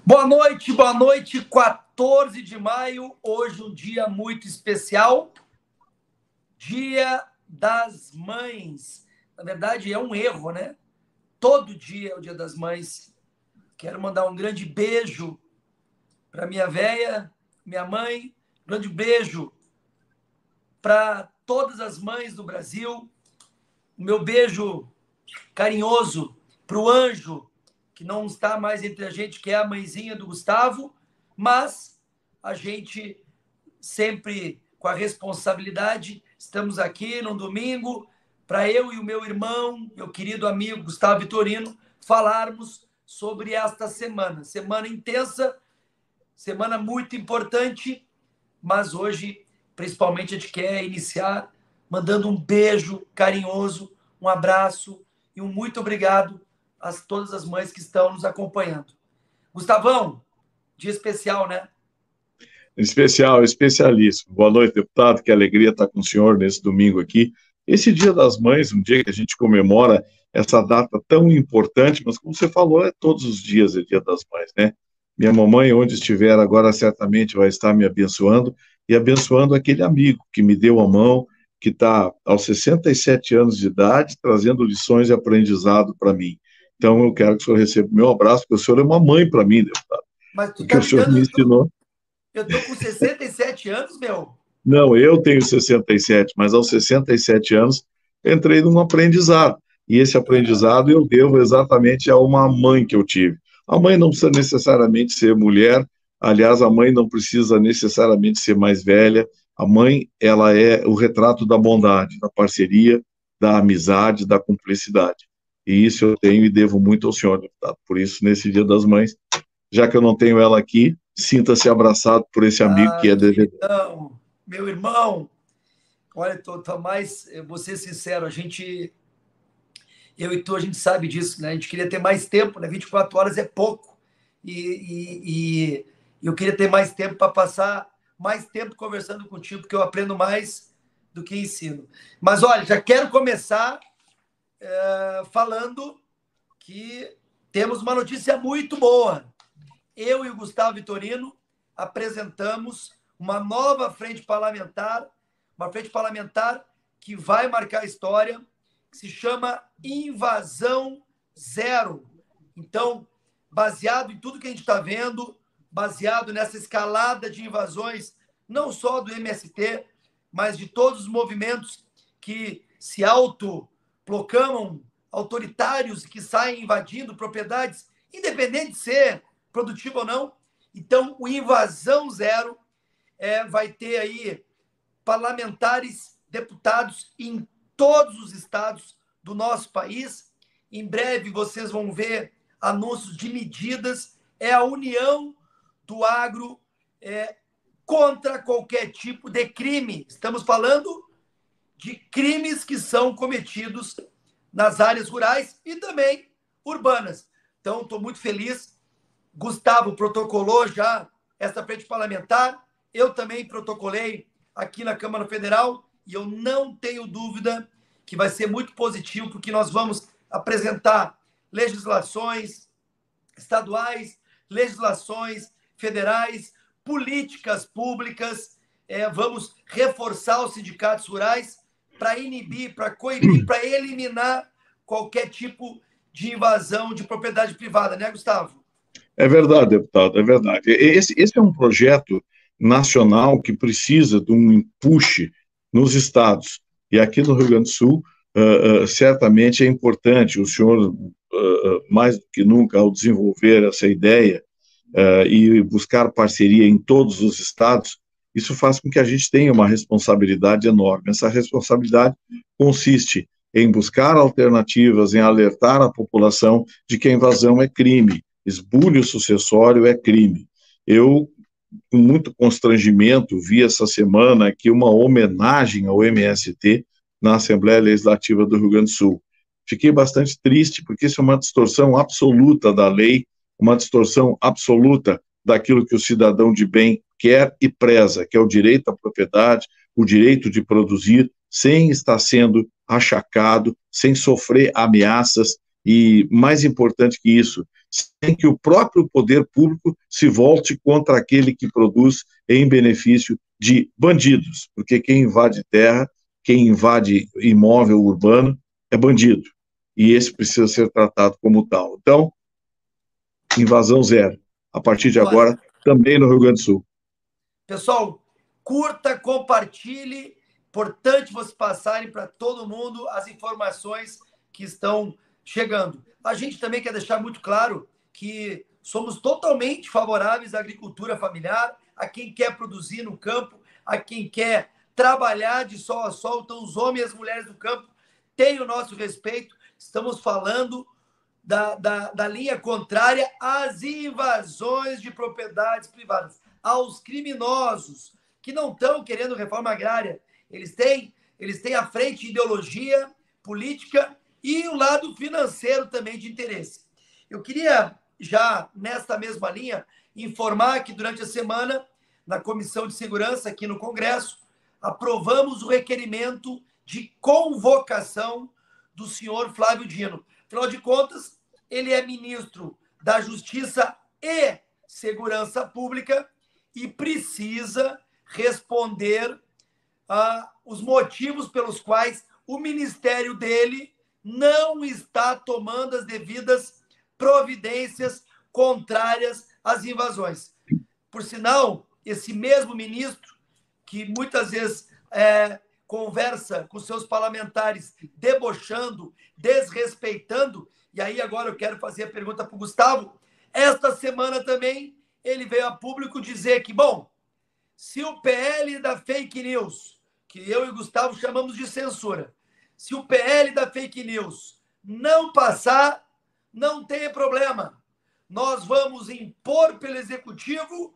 Boa noite, 14 de maio, hoje um dia muito especial, Dia das Mães. Na verdade, é um erro, né? Todo dia é o Dia das Mães. Quero mandar um grande beijo para minha véia, minha mãe, um grande beijo para todas as mães do Brasil, o meu beijo carinhoso para o Anjo, que não está mais entre a gente, que é a mãezinha do Gustavo, mas a gente sempre com a responsabilidade, estamos aqui no domingo para eu e o meu irmão, meu querido amigo Gustavo Vitorino, falarmos sobre esta semana. Semana intensa, semana muito importante, mas hoje, principalmente, a gente quer iniciar mandando um beijo carinhoso, um abraço e um muito obrigado a todas as mães que estão nos acompanhando. Gustavão, dia especial, né? Especial, especialíssimo. Boa noite, deputado. Que alegria estar com o senhor nesse domingo aqui. Esse Dia das Mães, um dia que a gente comemora essa data tão importante, mas como você falou, é todos os dias é Dia das Mães, né? Minha mamãe, onde estiver agora, certamente vai estar me abençoando e abençoando aquele amigo que me deu a mão, que está aos 67 anos de idade, trazendo lições e aprendizado para mim. Então, eu quero que o senhor receba o meu abraço, porque o senhor é uma mãe para mim, deputado. Mas tu Porque tá o me senhor dando. me ensinou. Eu tô com 67 anos, meu. Não, eu tenho 67, mas aos 67 anos entrei num aprendizado. E esse aprendizado eu devo exatamente a uma mãe que eu tive. A mãe não precisa necessariamente ser mulher, aliás, a mãe não precisa necessariamente ser mais velha. A mãe, ela é o retrato da bondade, da parceria, da amizade, da cumplicidade. E isso eu tenho e devo muito ao senhor, deputado. Por isso, nesse Dia das Mães, já que eu não tenho ela aqui, sinta-se abraçado por esse amigo que Ai, é devedor. queridão, meu irmão. Olha, tô mais, vou ser sincero, eu e tu, a gente sabe disso, né? A gente queria ter mais tempo, né? 24 horas é pouco. E eu queria ter mais tempo para passar mais tempo conversando contigo, porque eu aprendo mais do que ensino. Mas olha, já quero começar falando que temos uma notícia muito boa. Eu e o Gustavo Vitorino apresentamos uma nova frente parlamentar, uma frente parlamentar que vai marcar a história, que se chama Invasão Zero. Então, baseado em tudo que a gente está vendo, baseado nessa escalada de invasões, não só do MST, mas de todos os movimentos que se autoproclamam autoritários, que saem invadindo propriedades, independente de ser produtivo ou não. Então, o Invasão Zero vai ter aí parlamentares, deputados em todos os estados do nosso país. Em breve vocês vão ver anúncios de medidas. É a união do agro contra qualquer tipo de crime. Estamos falando de crimes que são cometidos nas áreas rurais e também urbanas. Então, estou muito feliz. Gustavo protocolou já essa frente parlamentar. Eu também protocolei aqui na Câmara Federal e eu não tenho dúvida que vai ser muito positivo, porque nós vamos apresentar legislações estaduais, legislações federais, políticas públicas, vamos reforçar os sindicatos rurais para inibir, para coibir, para eliminar qualquer tipo de invasão de propriedade privada, né, Gustavo? É verdade, deputado, é verdade. Esse é um projeto nacional que precisa de um push nos estados. E aqui no Rio Grande do Sul, certamente é importante o senhor, mais do que nunca, ao desenvolver essa ideia e buscar parceria em todos os estados, isso faz com que a gente tenha uma responsabilidade enorme. Essa responsabilidade consiste em buscar alternativas, em alertar a população de que a invasão é crime, esbulho sucessório é crime. Eu, com muito constrangimento, vi essa semana aqui uma homenagem ao MST na Assembleia Legislativa do Rio Grande do Sul. Fiquei bastante triste, porque isso é uma distorção absoluta da lei, uma distorção absoluta daquilo que o cidadão de bem quer e preza, que é o direito à propriedade, o direito de produzir, sem estar sendo achacado, sem sofrer ameaças, e mais importante que isso, sem que o próprio poder público se volte contra aquele que produz em benefício de bandidos, porque quem invade terra, quem invade imóvel urbano é bandido, e esse precisa ser tratado como tal. Então, invasão zero, a partir de agora, também no Rio Grande do Sul. Pessoal, curta, compartilhe, importante vocês passarem para todo mundo as informações que estão chegando. A gente também quer deixar muito claro que somos totalmente favoráveis à agricultura familiar, a quem quer produzir no campo, a quem quer trabalhar de sol a sol. Então, os homens e as mulheres do campo têm o nosso respeito. Estamos falando da linha contrária às invasões de propriedades privadas, aos criminosos que não estão querendo reforma agrária. Eles têm à frente ideologia, política e o lado financeiro também de interesse. Eu queria, já nesta mesma linha, informar que durante a semana, na Comissão de Segurança aqui no Congresso, aprovamos o requerimento de convocação do senhor Flávio Dino. Afinal de contas, ele é ministro da Justiça e Segurança Pública e precisa responder os motivos pelos quais o ministério dele não está tomando as devidas providências contrárias às invasões. Por sinal, esse mesmo ministro, que muitas vezes conversa com seus parlamentares debochando, desrespeitando, e aí agora eu quero fazer a pergunta para o Gustavo, esta semana também ele veio a público dizer que, bom, se o PL da fake news, que eu e o Gustavo chamamos de censura, se o PL da fake news não passar, não tem problema. Nós vamos impor pelo Executivo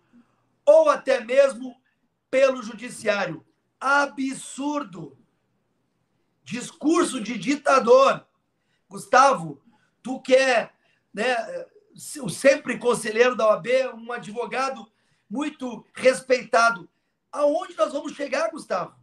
ou até mesmo pelo Judiciário. Absurdo. Discurso de ditador. Gustavo, tu que é, né, o sempre conselheiro da OAB, um advogado muito respeitado. Aonde nós vamos chegar, Gustavo?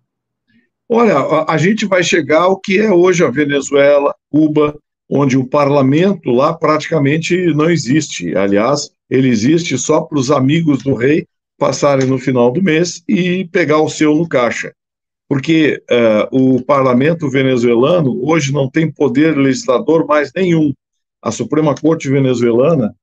Olha, a gente vai chegar ao que é hoje a Venezuela, Cuba, onde o parlamento lá praticamente não existe. Aliás, ele existe só para os amigos do rei passarem no final do mês e pegar o seu no caixa. Porque o parlamento venezuelano hoje não tem poder legislador mais nenhum. A Suprema Corte venezuelana,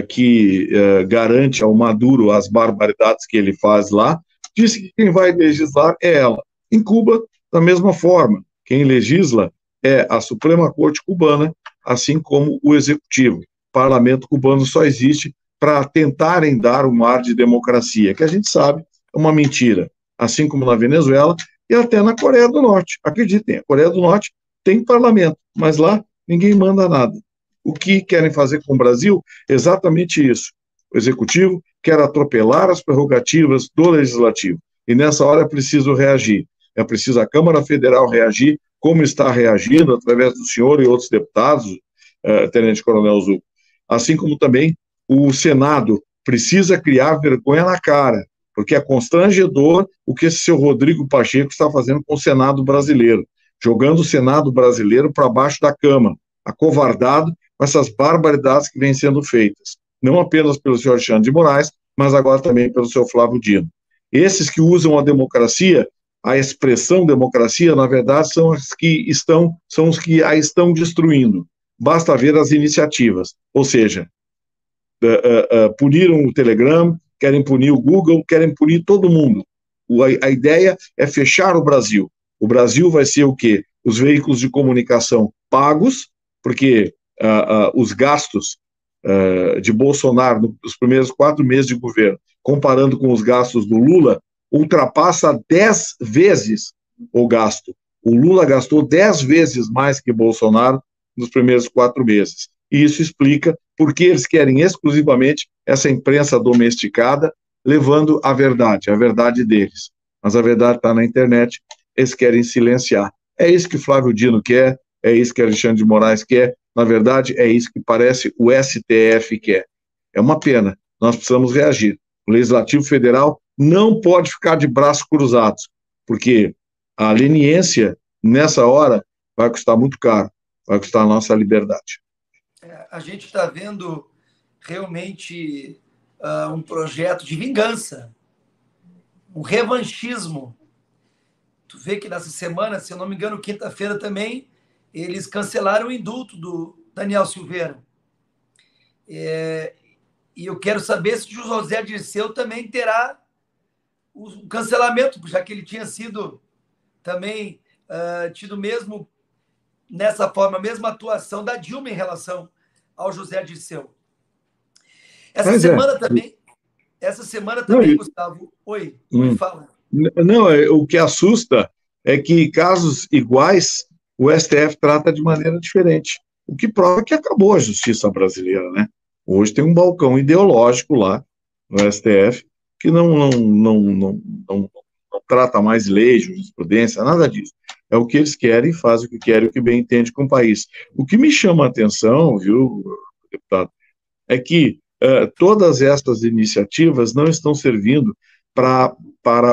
que garante ao Maduro as barbaridades que ele faz lá, disse que quem vai legislar é ela. Em Cuba, da mesma forma, quem legisla é a Suprema Corte cubana, assim como o Executivo. O parlamento cubano só existe para tentarem dar um ar de democracia, que a gente sabe é uma mentira, assim como na Venezuela e até na Coreia do Norte. Acreditem, a Coreia do Norte tem parlamento, mas lá ninguém manda nada. O que querem fazer com o Brasil? Exatamente isso. O Executivo quer atropelar as prerrogativas do Legislativo. E nessa hora é preciso reagir. É preciso a Câmara Federal reagir, como está reagindo, através do senhor e outros deputados, Tenente Coronel Zuco. Assim como também o Senado precisa criar vergonha na cara, porque é constrangedor o que esse seu Rodrigo Pacheco está fazendo com o Senado brasileiro, jogando o Senado brasileiro para baixo da cama, acovardado com essas barbaridades que vêm sendo feitas, não apenas pelo senhor Alexandre de Moraes, mas agora também pelo senhor Flávio Dino. Esses que usam a democracia, a expressão democracia, na verdade, são os que a estão destruindo. Basta ver as iniciativas, ou seja, puniram o Telegram, querem punir o Google, querem punir todo mundo. A ideia é fechar o Brasil. O Brasil vai ser o quê? Os veículos de comunicação pagos, porque os gastos de Bolsonaro nos primeiros 4 meses de governo, comparando com os gastos do Lula, ultrapassa 10 vezes o gasto. O Lula gastou 10 vezes mais que Bolsonaro nos primeiros 4 meses. E isso explica por que eles querem exclusivamente essa imprensa domesticada, levando a verdade deles. Mas a verdade está na internet, eles querem silenciar. É isso que Flávio Dino quer, é isso que Alexandre de Moraes quer, na verdade é isso que parece o STF quer. É uma pena, nós precisamos reagir. O Legislativo Federal não pode ficar de braços cruzados, porque a leniência, nessa hora, vai custar muito caro, vai custar a nossa liberdade. A gente está vendo realmente um projeto de vingança, um revanchismo. Tu vê que nessa semana, se eu não me engano, quinta-feira também, eles cancelaram o indulto do Daniel Silveira. E eu quero saber se o José Dirceu também terá o cancelamento, já que ele tinha sido também tido mesmo nessa forma, a mesma atuação da Dilma em relação ao José Dirceu. Essa semana também, Gustavo. Oi, fala. Não, o que assusta é que casos iguais o STF trata de maneira diferente, o que prova que acabou a justiça brasileira, né? Hoje tem um balcão ideológico lá no STF que não trata mais lei, jurisprudência, nada disso. É o que eles querem, fazem o que querem, o que bem entende com o país. O que me chama a atenção, viu, deputado, é que todas essas iniciativas não estão servindo para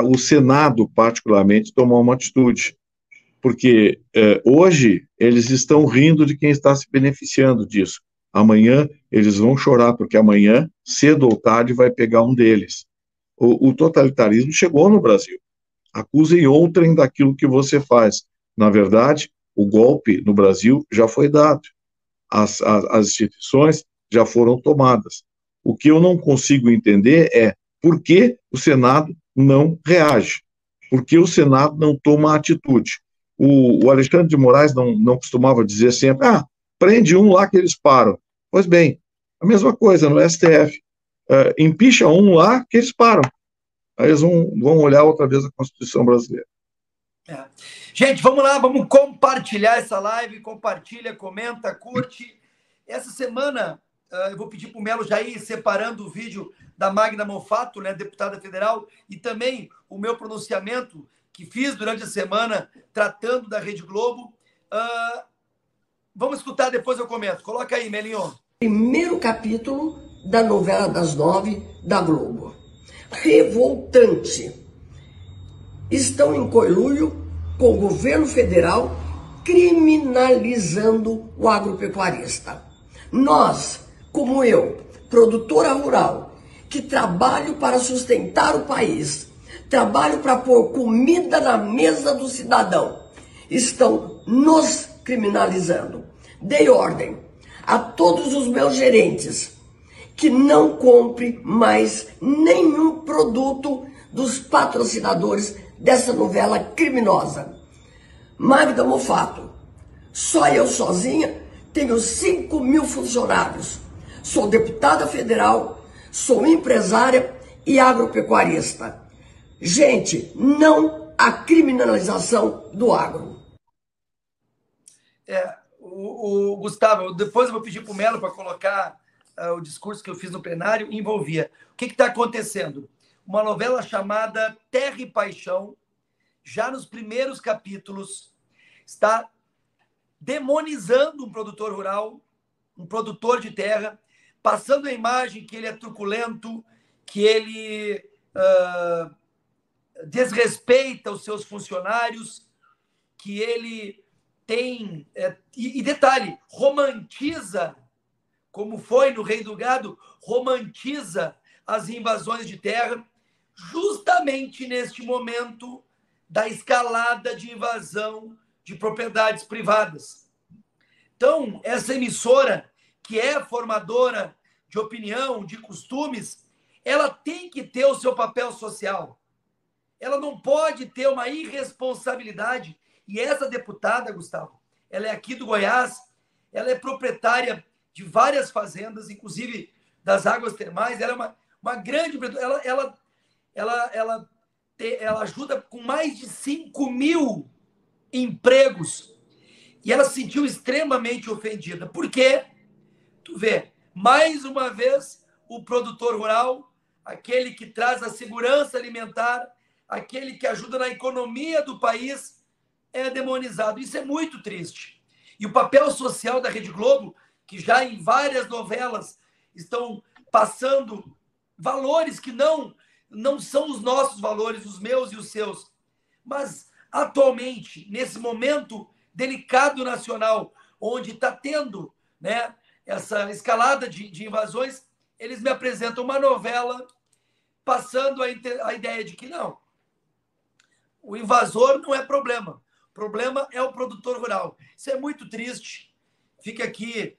o Senado, particularmente, tomar uma atitude. Porque hoje eles estão rindo de quem está se beneficiando disso. Amanhã eles vão chorar, porque amanhã, cedo ou tarde, vai pegar um deles. O totalitarismo chegou no Brasil. Acusem outrem daquilo que você faz. Na verdade, o golpe no Brasil já foi dado. As instituições já foram tomadas. O que eu não consigo entender é por que o Senado não reage, por que o Senado não toma atitude. O Alexandre de Moraes não costumava dizer sempre, prende um lá que eles param. Pois bem, a mesma coisa no STF. Empicha um lá que eles param. Aí eles vão olhar outra vez a Constituição brasileira. Gente, vamos lá, vamos compartilhar essa live, compartilha, comenta, curte. Essa semana, eu vou pedir para o Melo já ir separando o vídeo da Magda Monfato, né, deputada federal, e também o meu pronunciamento que fiz durante a semana, tratando da Rede Globo. Vamos escutar, depois eu comento. Coloca aí, Melinho. Primeiro capítulo da novela das 9 da Globo. Revoltante. Estão em conluio com o governo federal criminalizando o agropecuarista. Nós, como eu, produtora rural, que trabalho para sustentar o país, trabalho para pôr comida na mesa do cidadão, estão nos criminalizando. Dei ordem a todos os meus gerentes que não compre mais nenhum produto dos patrocinadores dessa novela criminosa. Magda Monfato, só eu sozinha tenho 5.000 funcionários. Sou deputada federal, sou empresária e agropecuarista. Gente, não a criminalização do agro. Gustavo, depois eu vou pedir para o Melo para colocar o discurso que eu fiz no plenário, envolvia. O que está acontecendo? Uma novela chamada Terra e Paixão, já nos primeiros capítulos, está demonizando um produtor rural, um produtor de terra, passando a imagem que ele é truculento, que ele desrespeita os seus funcionários, que ele tem... E detalhe, romantiza, como foi no Rei do Gado, romantiza as invasões de terra, justamente neste momento da escalada de invasão de propriedades privadas. Então, essa emissora, que é formadora de opinião, de costumes, ela tem que ter o seu papel social. Ela não pode ter uma irresponsabilidade. E essa deputada, Gustavo, ela é aqui do Goiás, ela é proprietária de várias fazendas, inclusive das águas termais, ela é uma grande... Ela ajuda com mais de 5.000 empregos. E ela se sentiu extremamente ofendida. Por quê? Tu vê, mais uma vez, o produtor rural, aquele que traz a segurança alimentar, aquele que ajuda na economia do país, é demonizado. Isso é muito triste. E o papel social da Rede Globo, que já em várias novelas estão passando valores que não são os nossos valores, os meus e os seus. Mas, atualmente, nesse momento delicado nacional, onde está tendo, né, essa escalada de invasões, eles me apresentam uma novela passando a ideia de que não, o invasor não é problema. O problema é o produtor rural. Isso é muito triste. Fica aqui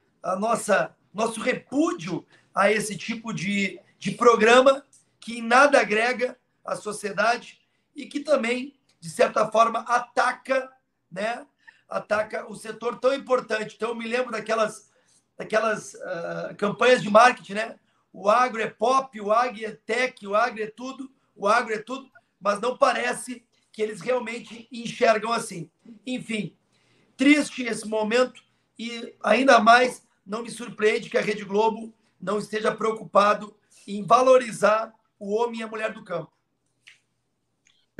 nosso repúdio a esse tipo de programa que em nada agrega à sociedade e que também, de certa forma, ataca, né? Ataca o setor tão importante. Então, eu me lembro daquelas campanhas de marketing, né? O agro é pop, o agro é tech, o agro é tudo, mas não parece que eles realmente enxergam assim. Enfim, triste esse momento e ainda mais não me surpreende que a Rede Globo não esteja preocupado em valorizar o homem e a mulher do campo.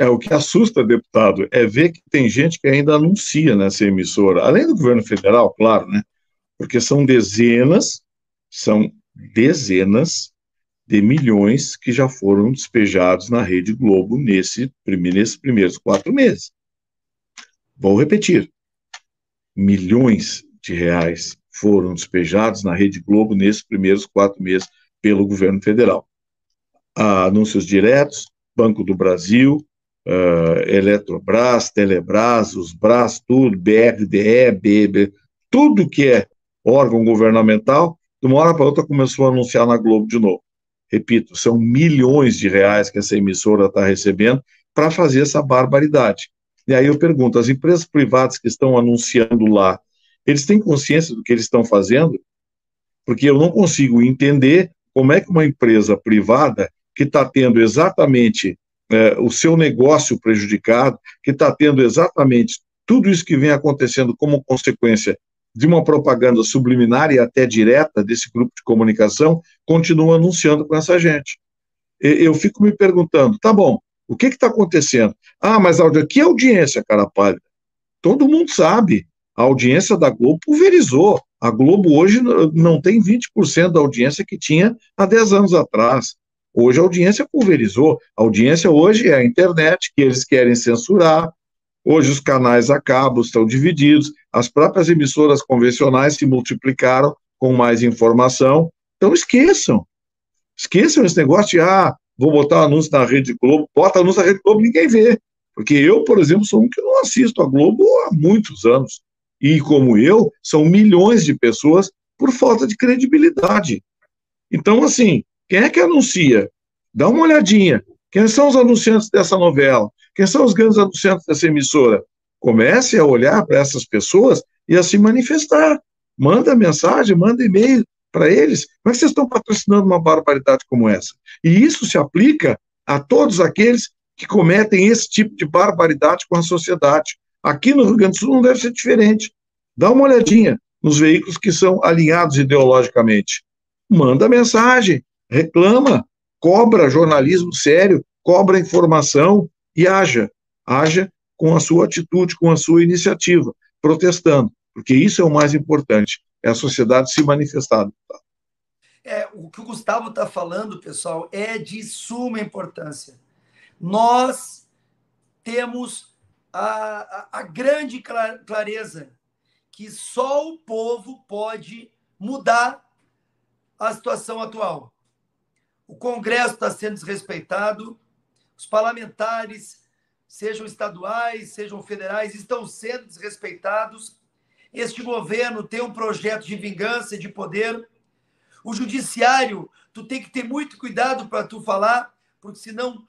O que assusta, deputado, é ver que tem gente que ainda anuncia nessa emissora, além do governo federal, claro, né? Porque são dezenas de milhões que já foram despejados na Rede Globo nesses primeiros 4 meses. Vou repetir, milhões de reais foram despejados na Rede Globo nesses primeiros 4 meses pelo governo federal. Anúncios diretos, Banco do Brasil, Eletrobras, Telebrás, os Brás, tudo, BRDE, BB, tudo que é órgão governamental, de uma hora para outra começou a anunciar na Globo de novo. Repito, são milhões de reais que essa emissora está recebendo para fazer essa barbaridade. E aí eu pergunto, as empresas privadas que estão anunciando lá, eles têm consciência do que eles estão fazendo? Porque eu não consigo entender como é que uma empresa privada que está tendo exatamente o seu negócio prejudicado, que está tendo exatamente tudo isso que vem acontecendo como consequência de uma propaganda subliminar e até direta desse grupo de comunicação, continua anunciando com essa gente. Eu fico me perguntando, tá bom, o que está acontecendo? Mas aqui é audiência, cara pálida. Todo mundo sabe, a audiência da Globo pulverizou. A Globo hoje não tem 20% da audiência que tinha há 10 anos atrás. Hoje a audiência pulverizou. A audiência hoje é a internet, que eles querem censurar. Hoje os canais a cabo estão divididos, as próprias emissoras convencionais se multiplicaram com mais informação. Então esqueçam esse negócio de, vou botar um anúncio na Rede Globo, bota anúncio na Rede Globo, ninguém vê. Porque eu, por exemplo, sou um que não assisto a Globo há muitos anos. E como eu, são milhões de pessoas por falta de credibilidade. Então, assim, quem é que anuncia? Dá uma olhadinha. Quem são os anunciantes dessa novela? Quem são os grandes anunciantes dessa emissora? Comece a olhar para essas pessoas e a se manifestar. Manda mensagem, manda e-mail para eles. Como é que vocês estão patrocinando uma barbaridade como essa? E isso se aplica a todos aqueles que cometem esse tipo de barbaridade com a sociedade. Aqui no Rio Grande do Sul não deve ser diferente. Dá uma olhadinha nos veículos que são alinhados ideologicamente. Manda mensagem, reclama, cobra jornalismo sério, cobra informação e haja com a sua atitude, com a sua iniciativa, protestando, porque isso é o mais importante, é a sociedade se manifestar. O que o Gustavo está falando, pessoal, é de suma importância. Nós temos a grande clareza que só o povo pode mudar a situação atual. O Congresso está sendo desrespeitado, os parlamentares, sejam estaduais, sejam federais, estão sendo desrespeitados. Este governo tem um projeto de vingança e de poder. O judiciário, tu tem que ter muito cuidado para tu falar, porque senão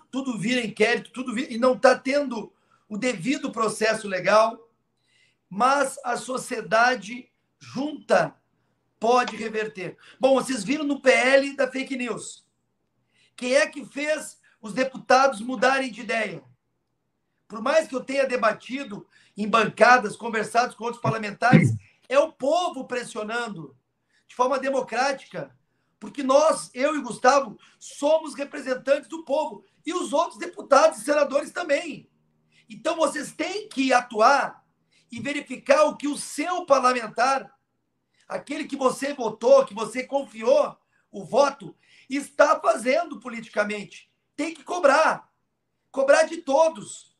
tudo vira inquérito, e não está tendo o devido processo legal. Mas a sociedade junta pode reverter. Bom, vocês viram no PL da fake news. Quem é que fez os deputados mudarem de ideia? Por mais que eu tenha debatido em bancadas, conversado com outros parlamentares, é o povo pressionando de forma democrática, porque nós, eu e Gustavo, somos representantes do povo e os outros deputados e senadores também. Então, vocês têm que atuar e verificar o que o seu parlamentar, aquele que você votou, que você confiou o voto, está fazendo politicamente. Tem que cobrar de todos.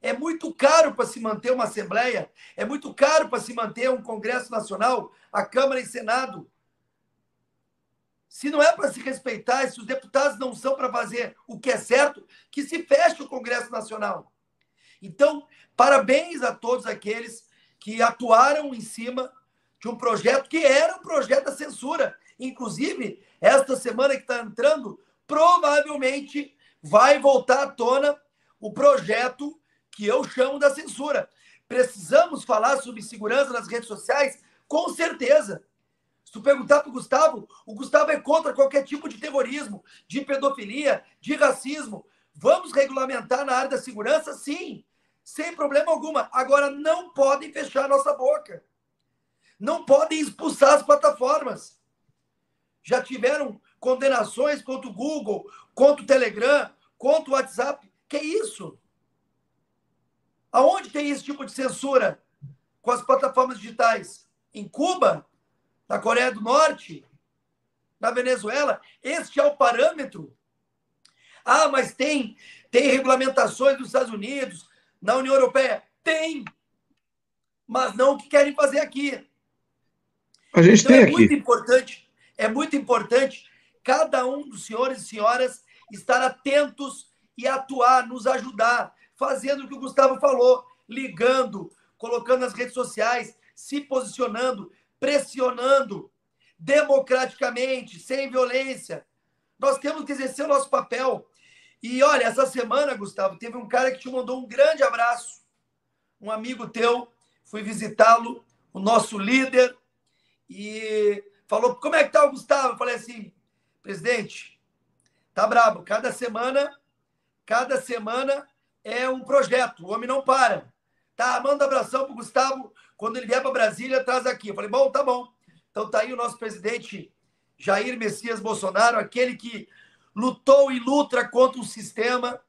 É muito caro para se manter uma Assembleia, é muito caro para se manter um Congresso Nacional, a Câmara e Senado. Se não é para se respeitar, se os deputados não são para fazer o que é certo, que se feche o Congresso Nacional. Então, parabéns a todos aqueles que atuaram em cima de um projeto que era um projeto da censura. Inclusive, esta semana que está entrando, provavelmente vai voltar à tona o projeto que eu chamo da censura. Precisamos falar sobre segurança nas redes sociais? Com certeza. Se tu perguntar para o Gustavo é contra qualquer tipo de terrorismo, de pedofilia, de racismo. Vamos regulamentar na área da segurança? Sim, sem problema alguma. Agora, não podem fechar a nossa boca. Não podem expulsar as plataformas. Já tiveram condenações contra o Google, contra o Telegram, contra o WhatsApp. Que é isso? Aonde tem esse tipo de censura com as plataformas digitais? Em Cuba? Na Coreia do Norte? Na Venezuela? Este é o parâmetro? Ah, mas tem regulamentações nos Estados Unidos, na União Europeia? Tem! Mas não o que querem fazer aqui. A gente então tem aqui. É muito importante cada um dos senhores e senhoras estar atentos e atuar, nos ajudar, fazendo o que o Gustavo falou, ligando, colocando nas redes sociais, se posicionando, pressionando democraticamente, sem violência. Nós temos que exercer o nosso papel. E olha, essa semana, Gustavo, teve um cara que te mandou um grande abraço, um amigo teu, fui visitá-lo, o nosso líder, e falou, como é que tá o Gustavo? Eu falei assim, presidente, tá brabo, cada semana é um projeto, o homem não para. Tá, manda abração pro Gustavo, quando ele vier para Brasília, traz aqui. Eu falei, bom, tá bom. Então tá aí o nosso presidente Jair Messias Bolsonaro, aquele que lutou e luta contra o sistema.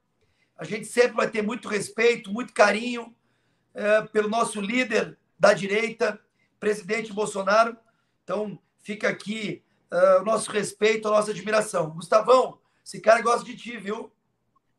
A gente sempre vai ter muito respeito, muito carinho pelo nosso líder da direita, presidente Bolsonaro. Então fica aqui o nosso respeito, a nossa admiração. Gustavão, esse cara gosta de ti, viu?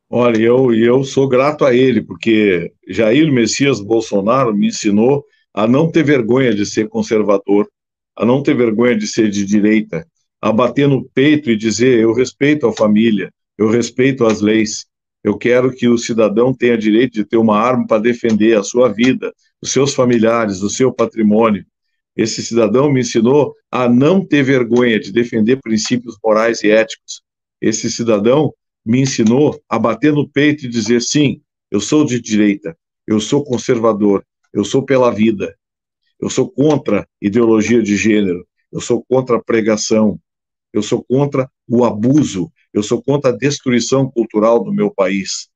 Olha, eu sou grato a ele, porque Jair Messias Bolsonaro me ensinou a não ter vergonha de ser conservador, a não ter vergonha de ser de direita, a bater no peito e dizer, eu respeito a família, eu respeito as leis, eu quero que o cidadão tenha direito de ter uma arma para defender a sua vida, os seus familiares, o seu patrimônio. Esse cidadão me ensinou a não ter vergonha de defender princípios morais e éticos. Esse cidadão me ensinou a bater no peito e dizer, sim, eu sou de direita, eu sou conservador, eu sou pela vida, eu sou contra ideologia de gênero, eu sou contra a pregação, eu sou contra o abuso, eu sou contra a destruição cultural do meu país.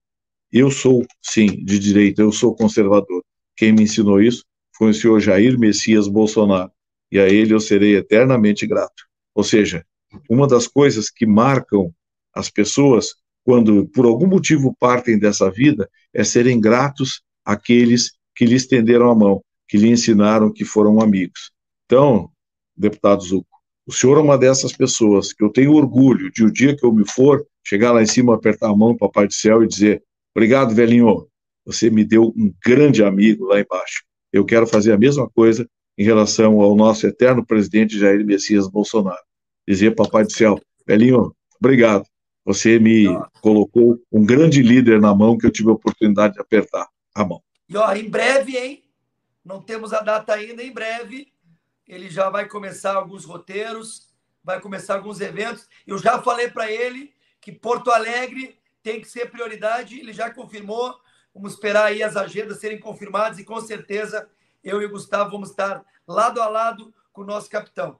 Eu sou, sim, de direita, eu sou conservador. Quem me ensinou isso foi o senhor Jair Messias Bolsonaro, e a ele eu serei eternamente grato. Ou seja, uma das coisas que marcam as pessoas, quando por algum motivo partem dessa vida, é serem gratos àqueles que lhe estenderam a mão, que lhe ensinaram, que foram amigos. Então, deputado Zucco, o senhor é uma dessas pessoas que eu tenho orgulho de, o dia que eu me for, chegar lá em cima, apertar a mão do Papai do Céu e dizer, obrigado, velhinho, você me deu um grande amigo lá embaixo. Eu quero fazer a mesma coisa em relação ao nosso eterno presidente Jair Messias Bolsonaro. Dizer, Papai do Céu, velhinho, obrigado. Você me colocou um grande líder na mão que eu tive a oportunidade de apertar a mão. E ó, em breve, hein? Não temos a data ainda, em breve ele já vai começar alguns roteiros, vai começar alguns eventos. Eu já falei para ele que Porto Alegre tem que ser prioridade, ele já confirmou. Vamos esperar aí as agendas serem confirmadas e com certeza eu e o Gustavo vamos estar lado a lado com o nosso capitão.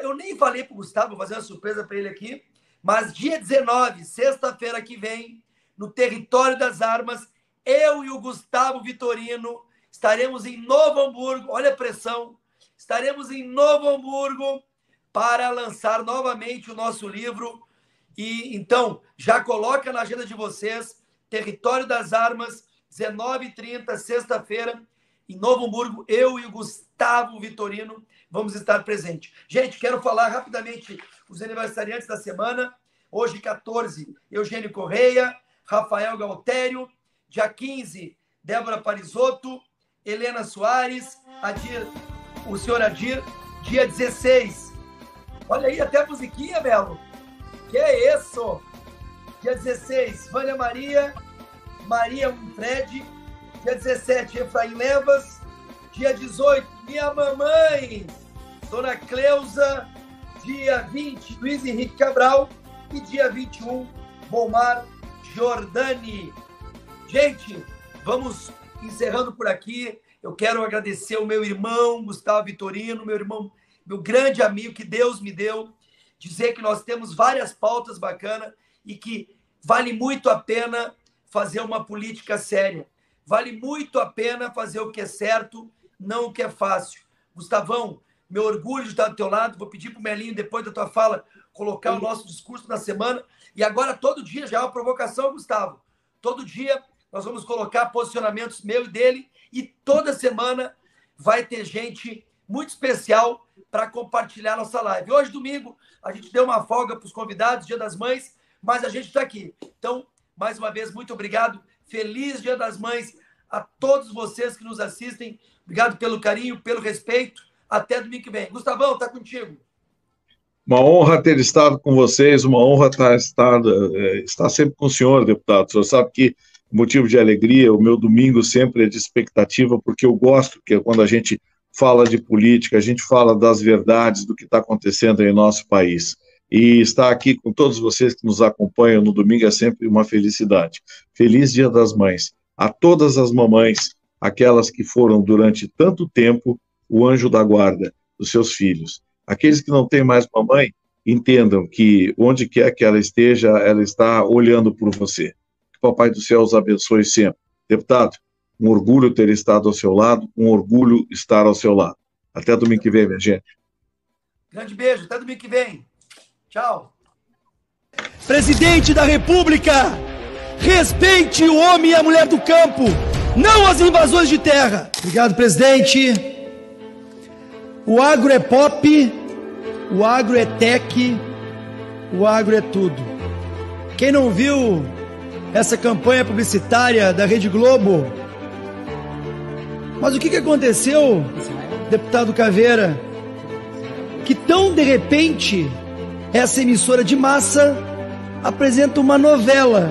Eu nem falei para o Gustavo, vou fazer uma surpresa para ele aqui, mas dia 19, sexta-feira que vem, no Território das Armas, eu e o Gustavo Vitorino estaremos em Novo Hamburgo, olha a pressão, estaremos em Novo Hamburgo para lançar novamente o nosso livro. E então, já coloca na agenda de vocês, Território das Armas, 19h30, sexta-feira, em Novo Hamburgo, eu e o Gustavo Vitorino vamos estar presentes. Gente, quero falar rapidamente os aniversariantes da semana. Hoje, 14, Eugênio Correia, Rafael Galtério. Dia 15, Débora Parisotto, Helena Soares, o senhor Adir. Dia 16, Olha aí, até a musiquinha, Belo. Que é isso? Dia 16, Vânia Maria Fred. Dia 17, Efraim Levas. Dia 18, minha mamãe, Dona Cleusa. Dia 20, Luiz Henrique Cabral. E dia 21, Bomar Jordani. Gente, vamos encerrando por aqui. Eu quero agradecer o meu irmão Gustavo Vitorino, meu grande amigo que Deus me deu. Dizer que nós temos várias pautas bacanas e que vale muito a pena fazer uma política séria. Vale muito a pena fazer o que é certo, não o que é fácil. Gustavão, meu orgulho de estar do teu lado. Vou pedir para o Melinho, depois da tua fala, colocar o nosso discurso na semana. E agora, todo dia, já é uma provocação, Gustavo. Todo dia nós vamos colocar posicionamentos meu e dele. E toda semana vai ter gente muito especial para compartilhar nossa live. Hoje, domingo, a gente deu uma folga para os convidados, Dia das Mães, mas a gente está aqui. Então, mais uma vez, muito obrigado. Feliz Dia das Mães a todos vocês que nos assistem. Obrigado pelo carinho, pelo respeito. Até domingo que vem. Gustavão, está contigo. Uma honra ter estado com vocês, uma honra estar sempre com o senhor, deputado. O senhor sabe que motivo de alegria, o meu domingo sempre é de expectativa, porque eu gosto que quando a gente fala de política, a gente fala das verdades, do que está acontecendo em nosso país. E estar aqui com todos vocês que nos acompanham no domingo é sempre uma felicidade. Feliz Dia das Mães. A todas as mamães, aquelas que foram durante tanto tempo o anjo da guarda dos seus filhos. Aqueles que não têm mais mamãe, entendam que onde quer que ela esteja, ela está olhando por você. Que o Papai do Céu os abençoe sempre. Deputado, um orgulho ter estado ao seu lado, um orgulho estar ao seu lado. Até domingo que vem, minha gente. Grande beijo, até domingo que vem. Tchau. Presidente da República, respeite o homem e a mulher do campo, não as invasões de terra. Obrigado, presidente. O agro é pop, o agro é tech, o agro é tudo. Quem não viu essa campanha publicitária da Rede Globo? Mas o que aconteceu, deputado Caveira? Que tão de repente essa emissora de massa apresenta uma novela,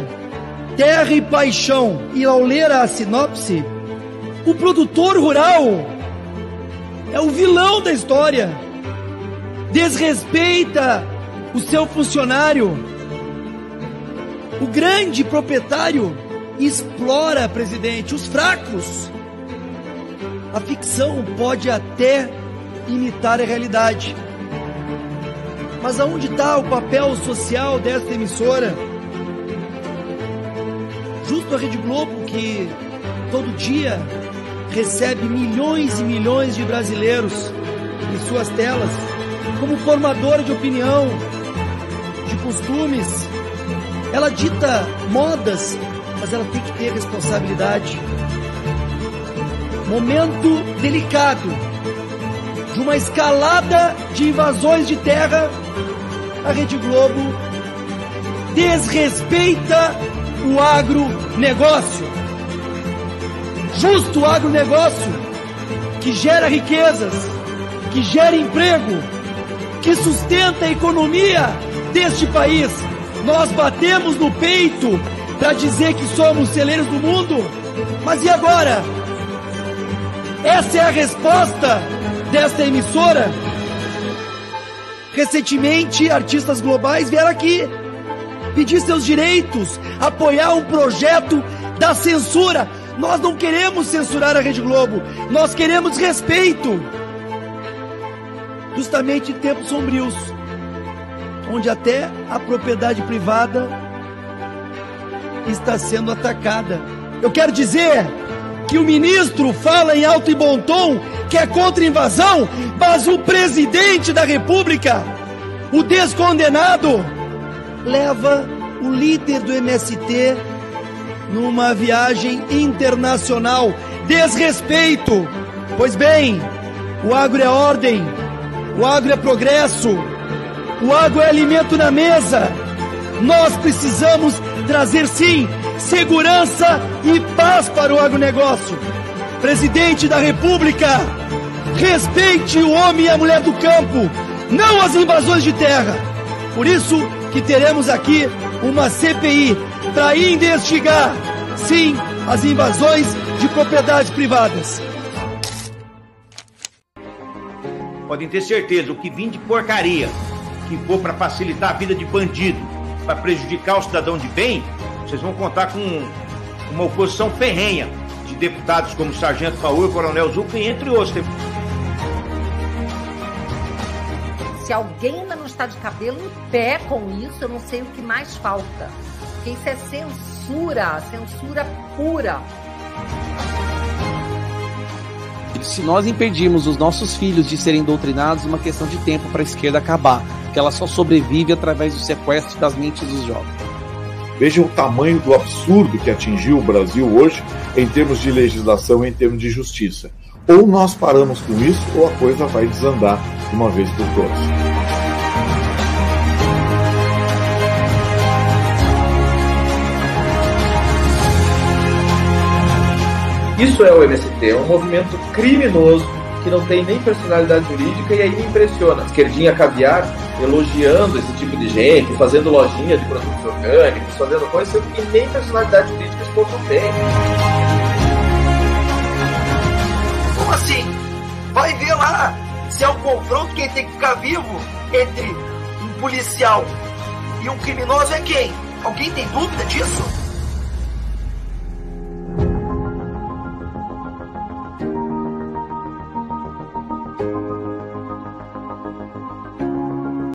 Terra e Paixão, e ao ler a sinopse, o produtor rural é o vilão da história, desrespeita o seu funcionário, o grande proprietário explora, presidente, os fracos. A ficção pode até imitar a realidade, mas aonde está o papel social dessa emissora? Justo a Rede Globo, que todo dia recebe milhões e milhões de brasileiros em suas telas, como formadora de opinião, de costumes. Ela dita modas, mas ela tem que ter responsabilidade. Momento delicado de uma escalada de invasões de terra, a Rede Globo desrespeita o agronegócio. Justo o agronegócio que gera riquezas, que gera emprego, que sustenta a economia deste país. Nós batemos no peito para dizer que somos celeiros do mundo, mas e agora? Essa é a resposta desta emissora. Recentemente, artistas globais vieram aqui pedir seus direitos, apoiar um projeto da censura. Nós não queremos censurar a Rede Globo, nós queremos respeito. Justamente em tempos sombrios, onde até a propriedade privada está sendo atacada. Eu quero dizer que o ministro fala em alto e bom tom que é contra a invasão, mas o presidente da República, o descondenado, leva o líder do MST numa viagem internacional. Desrespeito. Pois bem, o agro é ordem, o agro é progresso, o agro é alimento na mesa. Nós precisamos trazer, sim, segurança e paz para o agronegócio. Presidente da República, respeite o homem e a mulher do campo, não as invasões de terra. Por isso que teremos aqui uma CPI para investigar, sim, as invasões de propriedades privadas. Podem ter certeza, o que vir de porcaria, que for para facilitar a vida de bandido, para prejudicar o cidadão de bem, vocês vão contar com uma oposição ferrenha de deputados como o Sargento Paul e o Coronel Zucca, entre outros. Se alguém ainda não está de cabelo em pé com isso, eu não sei o que mais falta. Porque isso é censura, censura pura. Se nós impedirmos os nossos filhos de serem doutrinados, é uma questão de tempo para a esquerda acabar, porque ela só sobrevive através do sequestro das mentes dos jovens. Vejam o tamanho do absurdo que atingiu o Brasil hoje em termos de legislação e em termos de justiça. Ou nós paramos com isso, ou a coisa vai desandar de uma vez por todas. Isso é o MST, é um movimento criminoso que não tem nem personalidade jurídica e aí me impressiona. Esquerdinha caviar elogiando esse tipo de gente, fazendo lojinha de produtos orgânicos, fazendo coisas que nem personalidade jurídica esse povo não tem. Como assim? Vai ver lá se é um confronto, quem tem que ficar vivo entre um policial e um criminoso é quem? Alguém tem dúvida disso?